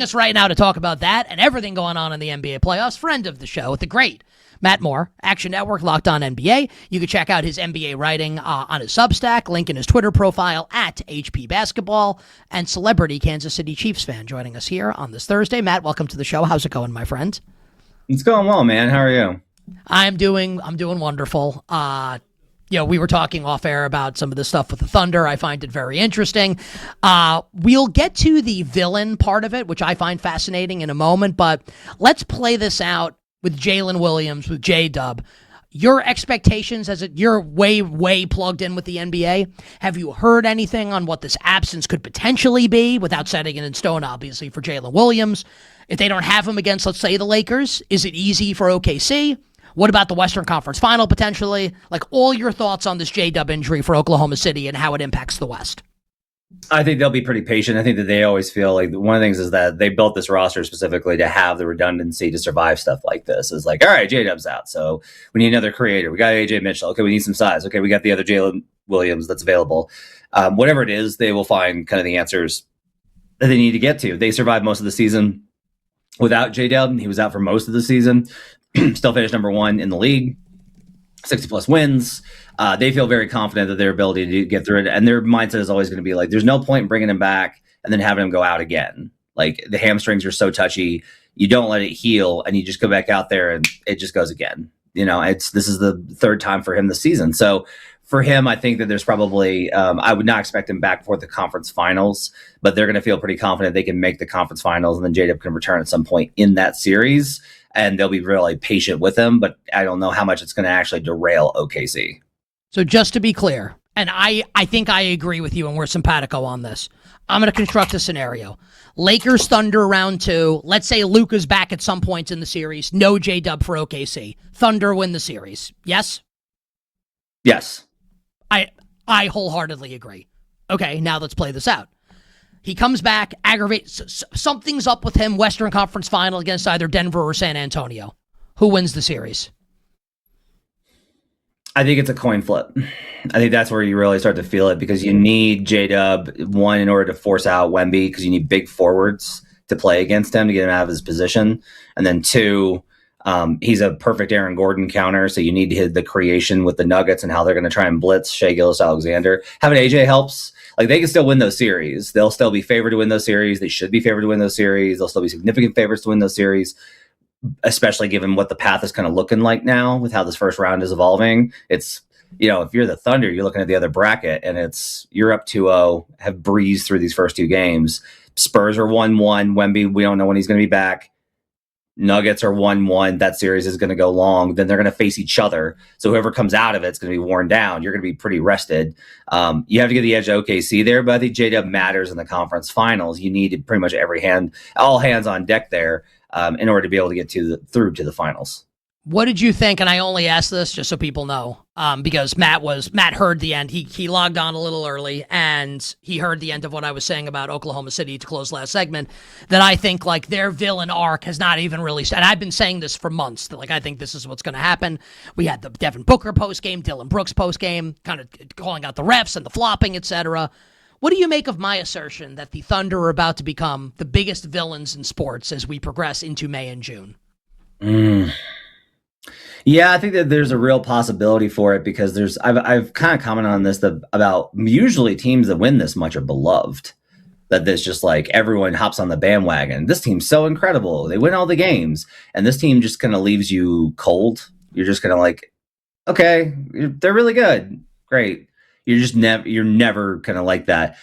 Just right now to talk about that and everything going on in the NBA playoffs, friend of the show, the great Matt Moore, Action Network, Locked On NBA. You can check out his NBA writing on his Substack, link in his Twitter profile at HP Basketball, and celebrity Kansas City Chiefs fan joining us here on this Thursday. Matt, welcome to the show. How's it going, my friend? It's going well, man. How are you? I'm doing wonderful. We were talking off air about some of the stuff with the Thunder. I find it very interesting. We'll get to the villain part of it, which I find fascinating in a moment, but let's play this out with Jalen Williams, with J-Dub. Your expectations you're way plugged in with the NBA. Have you heard anything on what this absence could potentially be without setting it in stone, obviously, for Jalen Williams? If they don't have him against, let's say, the Lakers, is it easy for OKC? What about the Western Conference Final potentially? Like, all your thoughts on this J-Dub injury for Oklahoma City and how it impacts the West. I think they'll be pretty patient. I think that they always feel like one of the things is that they built this roster specifically to have the redundancy to survive stuff like this. It's like, all right, J-Dub's out, so we need another creator. We got AJ Mitchell. Okay, we need some size. Okay, we got the other Jalen Williams that's available. Whatever it is, they will find kind of the answers that they need to get to. They survived most of the season without J-Dub. He was out for most of the season. Still finished number one in the league, 60-plus wins. They feel very confident that their ability to get through it, and their mindset is always going to be like, there's no point in bringing him back and then having him go out again. Like, the hamstrings are so touchy, you don't let it heal, and you just go back out there, and it just goes again. This is the third time for him this season. So for him, I think that there's probably, I would not expect him back for the conference finals, but they're going to feel pretty confident they can make the conference finals, and then J-Dub can return at some point in that series. And they'll be really patient with him, but I don't know how much it's going to actually derail OKC. So just to be clear, and I think I agree with you, and we're simpatico on this. I'm going to construct a scenario. Lakers Thunder round 2. Let's say Luka's back at some points in the series. No J-Dub for OKC. Thunder win the series. Yes? Yes. I wholeheartedly agree. Okay, now let's play this out. He comes back, aggravates. Something's up with him. Western Conference Final against either Denver or San Antonio. Who wins the series? I think it's a coin flip. I think that's where you really start to feel it, because you need J-Dub, one, in order to force out Wemby, because you need big forwards to play against him to get him out of his position. And then two, he's a perfect Aaron Gordon counter, so you need to hit the creation with the Nuggets and how they're going to try and blitz Shai Gilgeous-Alexander. Having AJ helps. Like, they can still win those series. They'll still be favored to win those series. They should be favored to win those series. They'll still be significant favorites to win those series, especially given what the path is kind of looking like now with how this first round is evolving. It's, if you're the Thunder, you're looking at the other bracket, and you're up 2-0, have breezed through these first two games. Spurs are 1-1. Wemby, we don't know when he's going to be back. Nuggets are 1-1. That series is going to go long. Then they're going to face each other. So whoever comes out of it's going to be worn down. You're going to be pretty rested. You have to get the edge of OKC there, but I think J-Dub matters in the conference finals. You need pretty much all hands on deck there in order to be able to get through to the finals. What did you think? And I only asked this just so people know, because Matt heard the end. He logged on a little early, and he heard the end of what I was saying about Oklahoma City to close last segment. That I think like their villain arc has not even really. And I've been saying this for months. That like I think this is what's going to happen. We had the Devin Booker post game, Dylan Brooks post game, kind of calling out the refs and the flopping, etc. What do you make of my assertion that the Thunder are about to become the biggest villains in sports as we progress into May and June? Yeah, I think that there's a real possibility for it, because I've kind of commented on this about usually teams that win this much are beloved. That there's just like everyone hops on the bandwagon. This team's so incredible. They win all the games. And this team just kind of leaves you cold. You're just kind of like, okay, they're really good. Great. You're never kind of like that.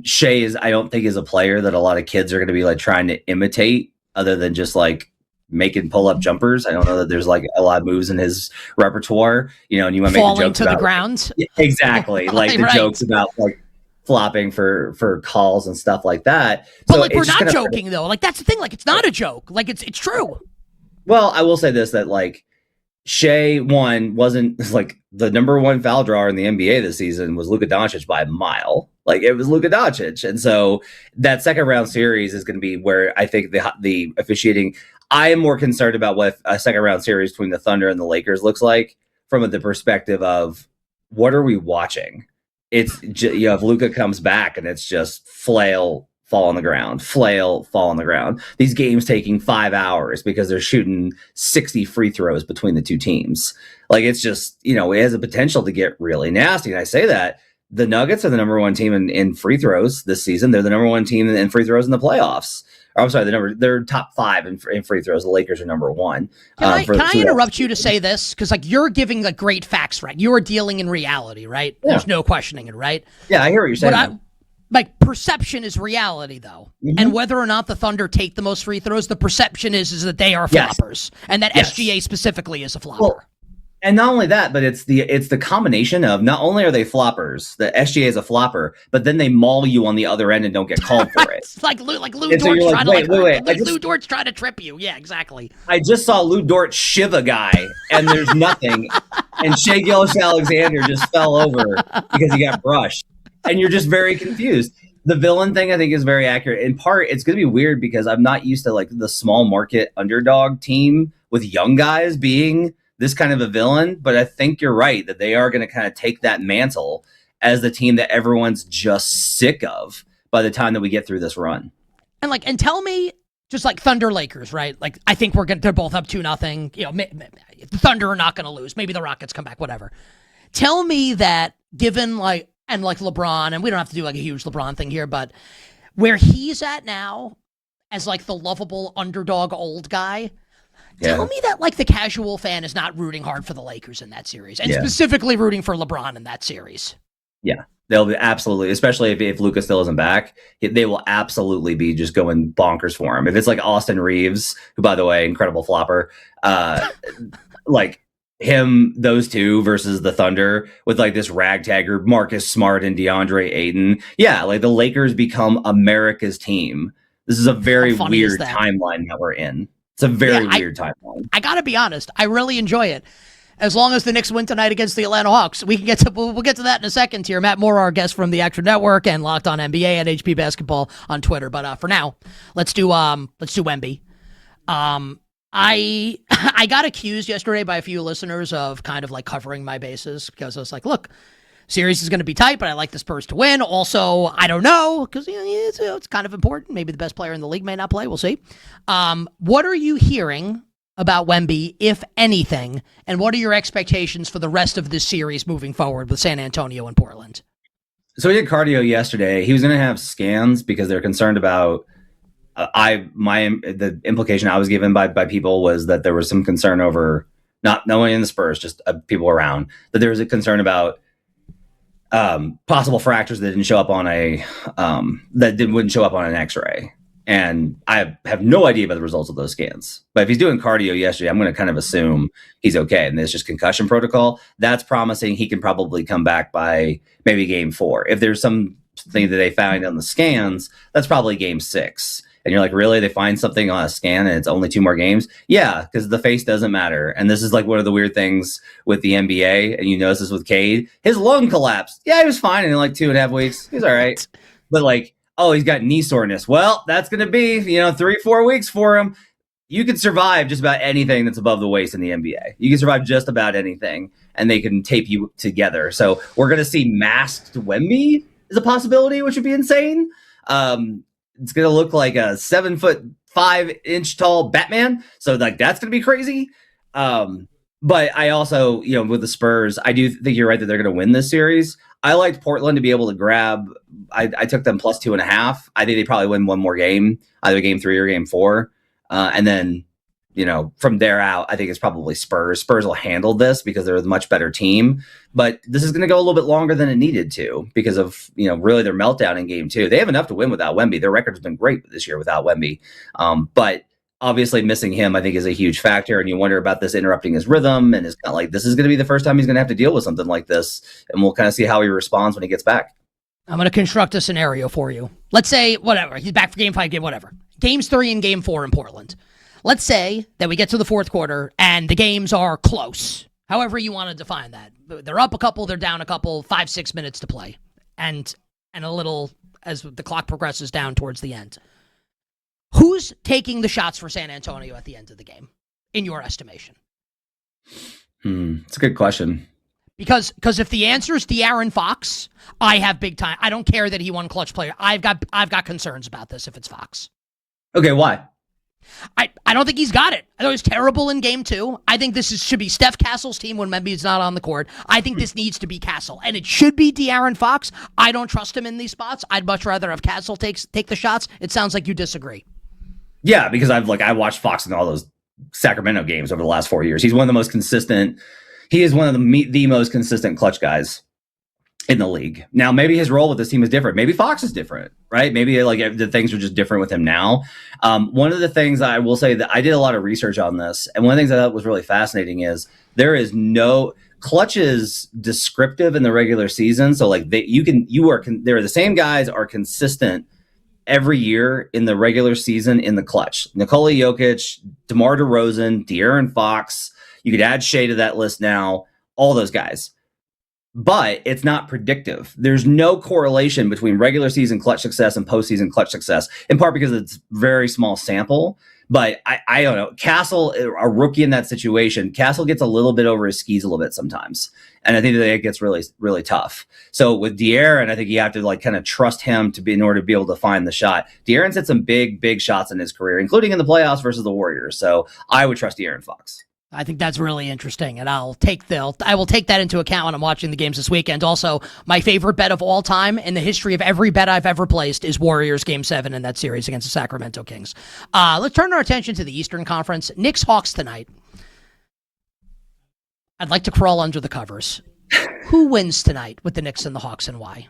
Shai I don't think is a player that a lot of kids are going to be like trying to imitate, other than just like making pull-up jumpers. I don't know that there's like a lot of moves in his repertoire, and you want to make the jokes to about the ground. Exactly. Like the jokes about like flopping for calls and stuff like that. But so like, we're not joking though. Like, that's the thing. Like, it's not a joke. Like, it's true. Well, I will say this, that like Shai wasn't like the number one foul drawer in the NBA this season was Luka Doncic by a mile. Like, it was Luka Doncic. And so that second round series is going to be where I think the officiating, I am more concerned about what a second round series between the Thunder and the Lakers looks like from the perspective of what are we watching? It's if Luka comes back and it's just flail fall on the ground, flail, fall on the ground. These games taking 5 hours because they're shooting 60 free throws between the two teams. Like, it's just, it has a potential to get really nasty. And I say that the Nuggets are the number one team in free throws this season. They're the number one team in free throws in the playoffs. Or, I'm sorry, they're top 5 in free throws. The Lakers are number 1. Can I interrupt you to say this? Because you're giving great facts, right? You are dealing in reality, right? Yeah. There's no questioning it, right? Yeah, I hear what you're saying. Perception is reality, though. Mm-hmm. And whether or not the Thunder take the most free throws, the perception is that they are floppers, and that SGA specifically is a flopper. Well, and not only that, but it's the combination of not only are they floppers, the SGA is a flopper, but then they maul you on the other end and don't get called for it. It's like Lou Dort's trying to Lou Dort's trying to trip you. Yeah, exactly. I just saw Lou Dort shiv a guy, and there's nothing, and Shai Gilgeous-Alexander just fell over because he got brushed, and you're just very confused. The villain thing, I think, is very accurate. In part, it's going to be weird because I'm not used to the small market underdog team with young guys being this kind of a villain, but I think you're right that they are going to kind of take that mantle as the team that everyone's just sick of by the time that we get through this run. And tell me, just Thunder Lakers, right? I think they're both up 2-0. The Thunder are not going to lose. Maybe the Rockets come back, whatever. Tell me that given and LeBron, and we don't have to do a huge LeBron thing here, but where he's at now as the lovable underdog old guy, tell me that the casual fan is not rooting hard for the Lakers in that series, and specifically rooting for LeBron in that series. Yeah, they'll be absolutely, especially if Luka still isn't back, they will absolutely be just going bonkers for him. If it's Austin Reeves, who, by the way, incredible flopper, him, those two versus the Thunder with this ragtagger Marcus Smart and DeAndre Ayton. Yeah, the Lakers become America's team. This is a very weird timeline that we're in. It's a very weird timeline. I got to be honest. I really enjoy it. As long as the Knicks win tonight against the Atlanta Hawks, we'll get to that in a second here. Matt Moore, our guest from the Action Network and Locked On NBA and HP Basketball on Twitter. But for now, let's do Wemby. I got accused yesterday by a few listeners of kind of covering my bases because I was look, series is going to be tight, but I like the Spurs to win. Also, I don't know because it's kind of important. Maybe the best player in the league may not play. We'll see. What are you hearing about Wemby, if anything, and what are your expectations for the rest of this series moving forward with San Antonio and Portland? So he did cardio yesterday. He was going to have scans because they're concerned about. The implication I was given by people was that there was some concern over not only in the Spurs, just people around, that there was a concern about possible fractures that didn't show up on wouldn't show up on an X-ray. And I have no idea about the results of those scans. But if he's doing cardio yesterday, I'm going to kind of assume he's okay. And it's just concussion protocol. That's promising. He can probably come back by maybe game 4. If there's something that they found on the scans, that's probably game 6. And you're really? They find something on a scan and it's only 2 more games? Yeah, because the face doesn't matter. And this is one of the weird things with the NBA. And you notice this with Cade. His lung collapsed. Yeah, he was fine in 2.5 weeks. He's all right. But he's got knee soreness. Well, that's going to be, 3-4 weeks for him. You can survive just about anything that's above the waist in the NBA. You can survive just about anything, and they can tape you together. So we're going to see masked Wemby is a possibility, which would be insane. It's going to look like a 7'5" tall Batman. So that's going to be crazy. But I also, with the Spurs, I do think you're right that they're going to win this series. I liked Portland to be able to grab. I took them plus 2.5. I think they probably win one more game, either game 3 or game 4. And then, from there out, I think it's probably Spurs. Spurs will handle this because they're a much better team. But this is going to go a little bit longer than it needed to because of, really their meltdown in game 2. They have enough to win without Wemby. Their record has been great this year without Wemby. But obviously missing him, I think, is a huge factor. And you wonder about this interrupting his rhythm. And it's kind of this is going to be the first time he's going to have to deal with something like this. And we'll kind of see how he responds when he gets back. I'm going to construct a scenario for you. Let's say, whatever, he's back for game 5, game whatever. Games 3 and game 4 in Portland. Let's say that we get to the fourth quarter and the games are close. However you want to define that. They're up a couple, they're down a couple, 5-6 minutes to play. And a little as the clock progresses down towards the end. Who's taking the shots for San Antonio at the end of the game, in your estimation? It's a good question. Because if the answer is De'Aaron Fox, I have big time. I don't care that he won clutch player. I've got concerns about this if it's Fox. Okay, why? I don't think he's got it. I thought he was terrible in game 2. I think should be Steph Castle's team when Wemby's not on the court. I think this needs to be Castle. And it should be De'Aaron Fox. I don't trust him in these spots. I'd much rather have Castle take the shots. It sounds like you disagree. Yeah, because I watched Fox in all those Sacramento games over the last 4 years. He's one of the most consistent. He is one of the most consistent clutch guys in the league. Now, maybe his role with this team is different. Maybe Fox is different, right? Maybe like the things are just different with him now. One of the things I will say that I did a lot of research on this, and one of the things I thought was really fascinating is clutch is descriptive in the regular season. So like they're the same guys are consistent every year in the regular season in the clutch. Nikola Jokic, DeMar DeRozan, De'Aaron Fox. You could add Shea to that list now. All those guys. But it's not predictive. There's no correlation between regular season clutch success and postseason clutch success, in part because it's very small sample. But I don't know. Castle, a rookie in that situation, Castle gets a little bit over his skis a little bit sometimes. And I think that it gets really, really tough. So with De'Aaron, I think you have to like kind of trust him in order to be able to find the shot. De'Aaron's hit some big, big shots in his career, including in the playoffs versus the Warriors. So I would trust De'Aaron Fox. I think that's really interesting, and I will take that into account when I'm watching the games this weekend. Also, my favorite bet of all time in the history of every bet I've ever placed is Warriors Game 7 in that series against the Sacramento Kings. Let's turn our attention to the Eastern Conference. Knicks-Hawks tonight. I'd like to crawl under the covers. Who wins tonight with the Knicks and the Hawks, and why?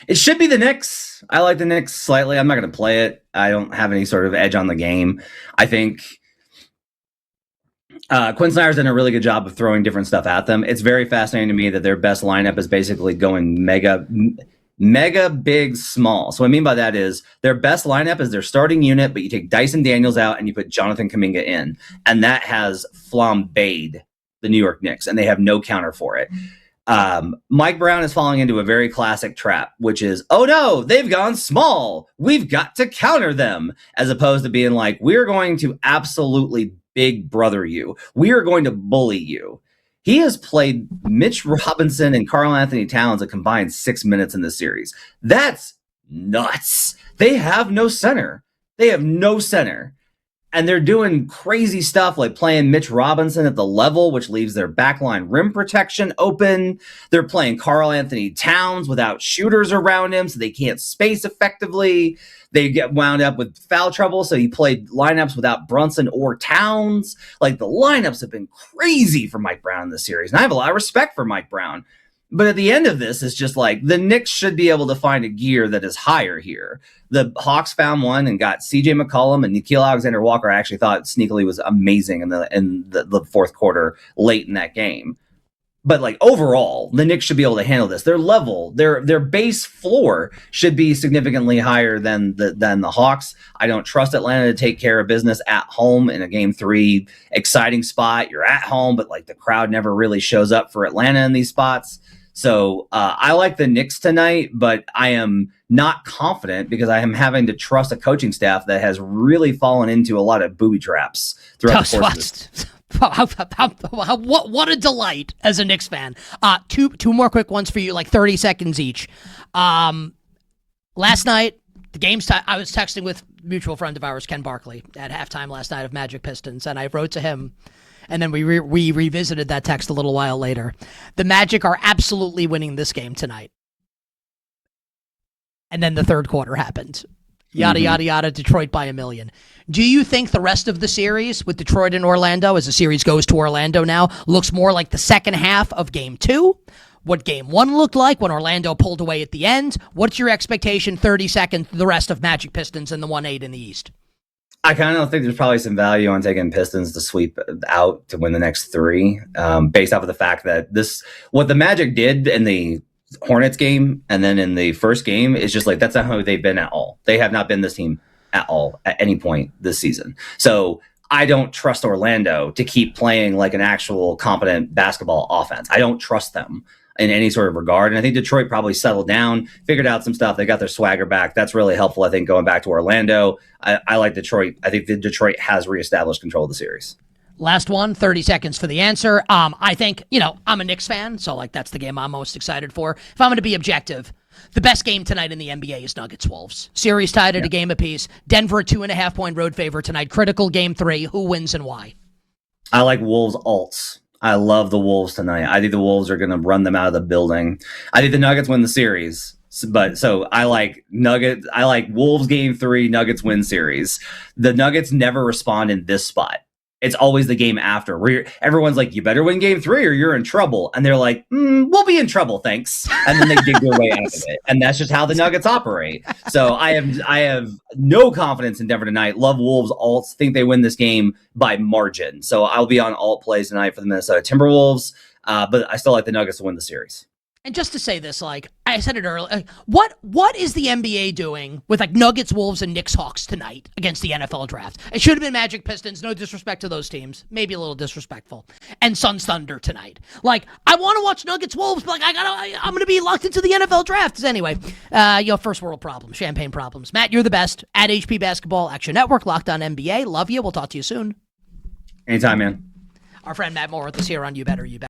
It should be the Knicks. I like the Knicks slightly. I'm not going to play it. I don't have any sort of edge on the game. I think Quinn Snyder's done a really good job of throwing different stuff at them. It's very fascinating to me that their best lineup is basically going mega big small. So what I mean by that is their best lineup is their starting unit, but you take Dyson Daniels out and you put Jonathan Kuminga in, and that has flambéed the New York Knicks, and they have no counter for it. Mike Brown is falling into a very classic trap, which is, oh no, they've gone small. We've got to counter them, as opposed to being like, we're going to absolutely big brother you. We are going to bully you. He has played Mitch Robinson and Karl Anthony Towns a combined 6 minutes in this series. That's nuts. They have no center. And they're doing crazy stuff like playing Mitch Robinson at the level, which leaves their backline rim protection open. They're playing Karl Anthony Towns without shooters around him, so they can't space effectively. They get wound up with foul trouble, so he played lineups without Brunson or Towns. Like, the lineups have been crazy for Mike Brown in this series, and I have a lot of respect for Mike Brown. But at the end of this, it's just like the Knicks should be able to find a gear that is higher here. The Hawks found one and got C.J. McCollum and Nickeil Alexander-Walker. I actually thought sneakily was amazing in the fourth quarter late in that game. But like overall, the Knicks should be able to handle this. Their level, their base floor should be significantly higher than the Hawks. I don't trust Atlanta to take care of business at home in a game 3 exciting spot. You're at home, but like the crowd never really shows up for Atlanta in these spots. So I like the Knicks tonight, but I am not confident because I am having to trust a coaching staff that has really fallen into a lot of booby traps throughout the course of this. What a delight as a Knicks fan. Two more quick ones for you, like 30 seconds each. Last night, the game's I was texting with a mutual friend of ours, Ken Barkley, at halftime last night of Magic Pistons, and I wrote to him. And then we revisited that text a little while later. The Magic are absolutely winning this game tonight. And then the third quarter happened. Yada, yada, yada, Detroit by 1 million. Do you think the rest of the series with Detroit and Orlando, as the series goes to Orlando now, looks more like the second half of Game 2? What Game 1 looked like when Orlando pulled away at the end? What's your expectation, 30 seconds, the rest of Magic Pistons and the 1-8 in the East? I kind of think there's probably some value on taking Pistons to sweep out to win the next 3, based off of the fact that what the Magic did in the Hornets game and then in the first game is just like, that's not how they've been at all. They have not been this team at all at any point this season. So I don't trust Orlando to keep playing like an actual competent basketball offense. I don't trust them in any sort of regard. And I think Detroit probably settled down, figured out some stuff. They got their swagger back. That's really helpful, I think, going back to Orlando. I like Detroit. I think that Detroit has reestablished control of the series. Last one, 30 seconds for the answer. I think, I'm a Knicks fan, so like that's the game I'm most excited for. If I'm going to be objective, the best game tonight in the NBA is Nuggets-Wolves. Series tied at a game apiece. Denver, 2.5-point road favorite tonight. Critical game 3. Who wins and why? I like Wolves alts. I love the Wolves tonight. I think the Wolves are going to run them out of the building. I think the Nuggets win the series. So I like Nuggets. I like Wolves game 3, Nuggets win series. The Nuggets never respond in this spot. It's always the game after where everyone's like, you better win game 3 or you're in trouble. And they're like, we'll be in trouble, thanks. And then they dig their way out of it. And that's just how the Nuggets operate. So I have no confidence in Denver tonight. Love Wolves alts. Think they win this game by margin. So I'll be on alt plays tonight for the Minnesota Timberwolves. But I still like the Nuggets to win the series. And just to say this, like I said it earlier, what is the NBA doing with like Nuggets, Wolves, and Knicks, Hawks tonight against the NFL draft? It should have been Magic, Pistons. No disrespect to those teams, maybe a little disrespectful. And Suns, Thunder tonight. Like I want to watch Nuggets, Wolves, but like I'm gonna be locked into the NFL draft. Anyway, first world problems, champagne problems. Matt, you're the best at HP Basketball Action Network, Locked On NBA. Love you. We'll talk to you soon. Anytime, man. Our friend Matt Moore with us here on You Better.